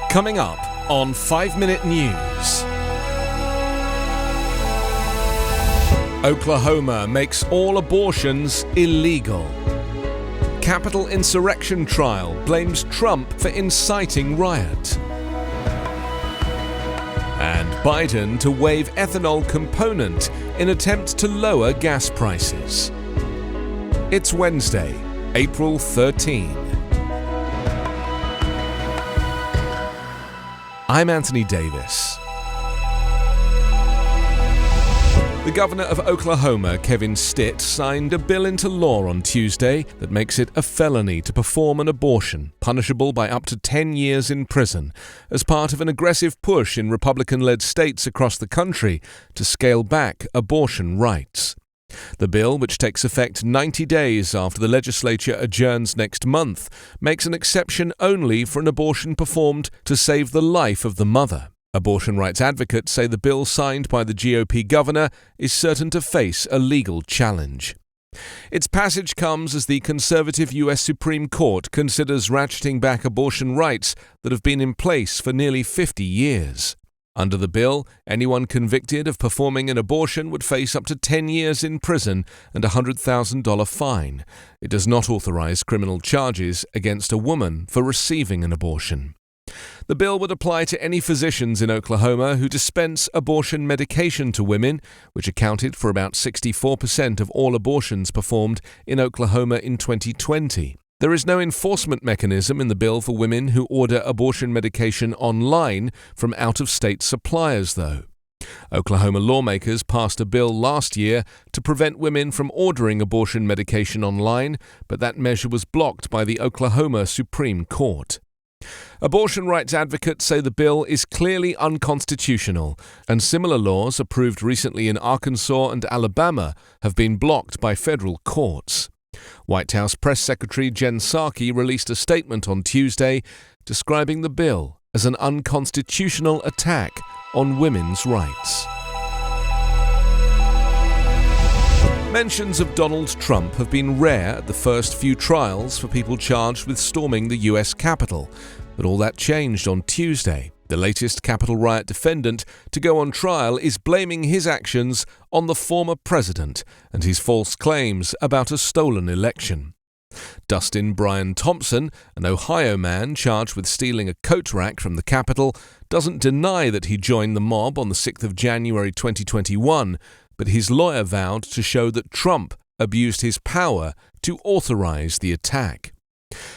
Coming up on 5 Minute News. Oklahoma makes all abortions illegal. Capitol insurrection trial blames Trump for inciting riot. And Biden to waive ethanol component in attempt to lower gas prices. It's Wednesday, April 13. I'm Anthony Davis. The governor of Oklahoma, Kevin Stitt, signed a bill into law on Tuesday that makes it a felony to perform an abortion, punishable by up to 10 years in prison, as part of an aggressive push in Republican-led states across the country to scale back abortion rights. The bill, which takes effect 90 days after the legislature adjourns next month, makes an exception only for an abortion performed to save the life of the mother. Abortion rights advocates say the bill signed by the GOP governor is certain to face a legal challenge. Its passage comes as the conservative U.S. Supreme Court considers ratcheting back abortion rights that have been in place for nearly 50 years. Under the bill, anyone convicted of performing an abortion would face up to 10 years in prison and a $100,000 fine. It does not authorize criminal charges against a woman for receiving an abortion. The bill would apply to any physicians in Oklahoma who dispense abortion medication to women, which accounted for about 64% of all abortions performed in Oklahoma in 2020. There is no enforcement mechanism in the bill for women who order abortion medication online from out-of-state suppliers, though. Oklahoma lawmakers passed a bill last year to prevent women from ordering abortion medication online, but that measure was blocked by the Oklahoma Supreme Court. Abortion rights advocates say the bill is clearly unconstitutional, and similar laws approved recently in Arkansas and Alabama have been blocked by federal courts. White House Press Secretary Jen Psaki released a statement on Tuesday describing the bill as an unconstitutional attack on women's rights. Mentions of Donald Trump have been rare at the first few trials for people charged with storming the U.S. Capitol, but all that changed on Tuesday. The latest Capitol riot defendant to go on trial is blaming his actions on the former president and his false claims about a stolen election. Dustin Brian Thompson, an Ohio man charged with stealing a coat rack from the Capitol, doesn't deny that he joined the mob on the 6th of January 2021, but his lawyer vowed to show that Trump abused his power to authorize the attack.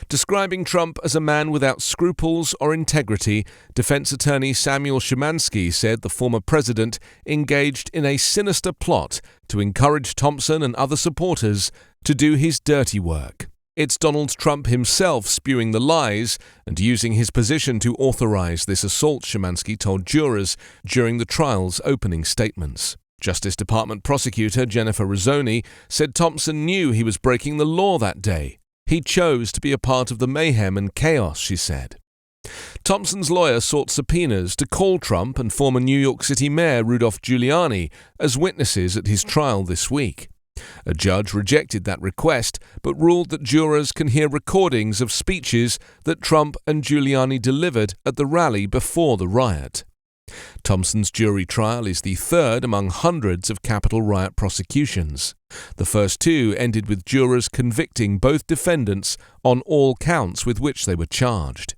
Describing Trump as a man without scruples or integrity, defense attorney Samuel Szymanski said the former president engaged in a sinister plot to encourage Thompson and other supporters to do his dirty work. It's Donald Trump himself spewing the lies and using his position to authorize this assault, Szymanski told jurors during the trial's opening statements. Justice Department prosecutor Jennifer Rizzoni said Thompson knew he was breaking the law that day. He chose to be a part of the mayhem and chaos, she said. Thompson's lawyer sought subpoenas to call Trump and former New York City Mayor Rudolph Giuliani as witnesses at his trial this week. A judge rejected that request, but ruled that jurors can hear recordings of speeches that Trump and Giuliani delivered at the rally before the riot. Thompson's jury trial is the third among hundreds of Capitol riot prosecutions. The first two ended with jurors convicting both defendants on all counts with which they were charged.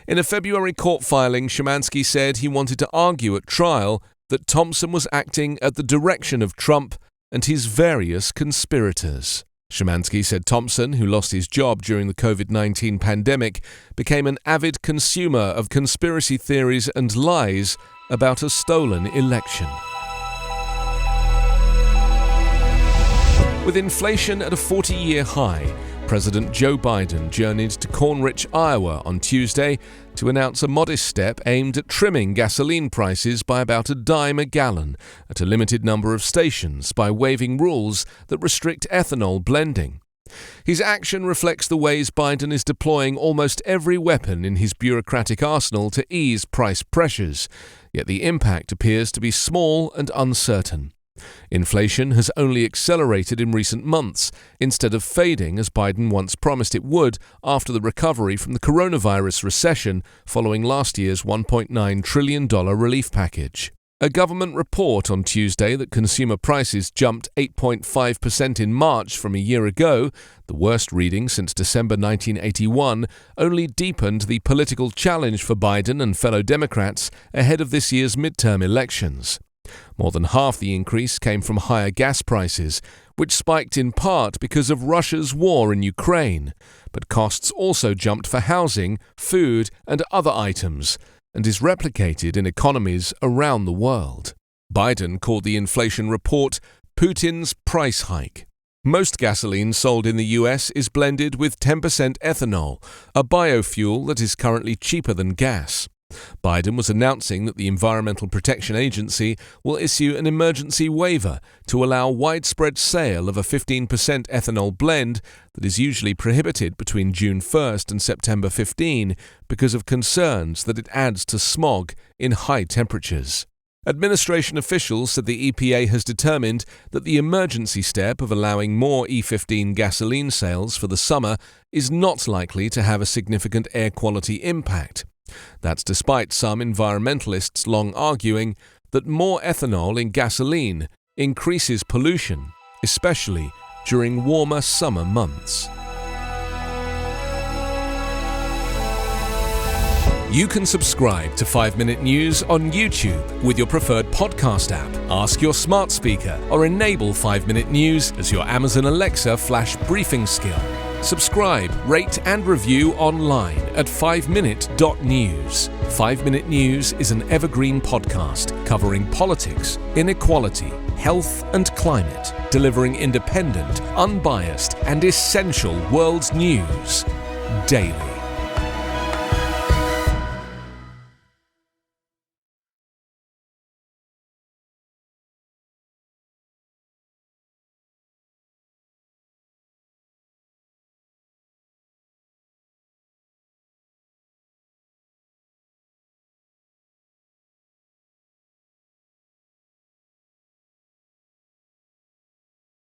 In a February court filing, Szymanski said he wanted to argue at trial that Thompson was acting at the direction of Trump and his various conspirators. Szymanski said Thompson, who lost his job during the COVID-19 pandemic, became an avid consumer of conspiracy theories and lies about a stolen election. With inflation at a 40-year high, President Joe Biden journeyed to Cornrich, Iowa on Tuesday to announce a modest step aimed at trimming gasoline prices by about $0.10 a gallon at a limited number of stations by waiving rules that restrict ethanol blending. His action reflects the ways Biden is deploying almost every weapon in his bureaucratic arsenal to ease price pressures, yet the impact appears to be small and uncertain. Inflation has only accelerated in recent months, instead of fading as Biden once promised it would after the recovery from the coronavirus recession following last year's $1.9 trillion relief package. A government report on Tuesday that consumer prices jumped 8.5% in March from a year ago, the worst reading since December 1981, only deepened the political challenge for Biden and fellow Democrats ahead of this year's midterm elections. More than half the increase came from higher gas prices, which spiked in part because of Russia's war in Ukraine, but costs also jumped for housing, food, and other items, and is replicated in economies around the world. Biden called the inflation report Putin's price hike. Most gasoline sold in the US is blended with 10% ethanol, a biofuel that is currently cheaper than gas. Biden was announcing that the Environmental Protection Agency will issue an emergency waiver to allow widespread sale of a 15% ethanol blend that is usually prohibited between June 1st and September 15 because of concerns that it adds to smog in high temperatures. Administration officials said the EPA has determined that the emergency step of allowing more E15 gasoline sales for the summer is not likely to have a significant air quality impact. That's despite some environmentalists long arguing that more ethanol in gasoline increases pollution, especially during warmer summer months. You can subscribe to 5-Minute News on YouTube with your preferred podcast app. Ask your smart speaker or enable 5-Minute News as your Amazon Alexa flash briefing skill. Subscribe, rate and review online at 5minute.news. 5-Minute News is an Evergreen podcast covering politics, inequality, health and climate, delivering independent, unbiased and essential world news daily.